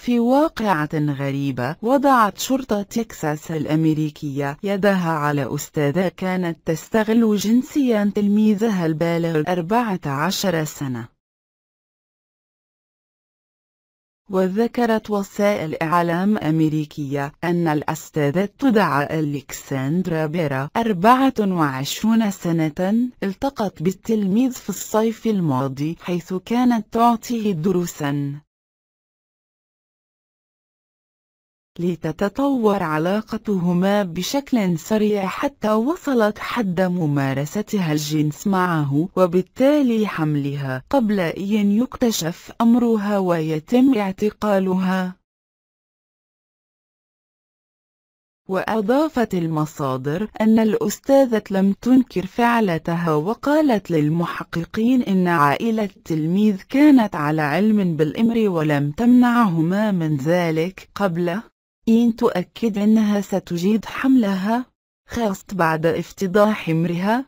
في واقعة غريبة، وضعت شرطة تكساس الأمريكية يدها على أستاذة كانت تستغل جنسيا تلميذها البالغ 14 سنة. وذكرت وسائل إعلام أمريكية أن الأستاذة تدعى ألكسندرا بيرا 24 سنة التقت بالتلميذ في الصيف الماضي حيث كانت تعطيه دروسا. لتتطور علاقتهما بشكل سريع حتى وصلت حد ممارستها الجنس معه وبالتالي حملها قبل أن يكتشف أمرها ويتم اعتقالها. وأضافت المصادر أن الأستاذة لم تنكر فعلتها، وقالت للمحققين إن عائلة التلميذ كانت على علم بالأمر ولم تمنعهما من ذلك قبل أن تؤكد أنها ستجيد حملها، خاصة بعد افتضاح أمرها.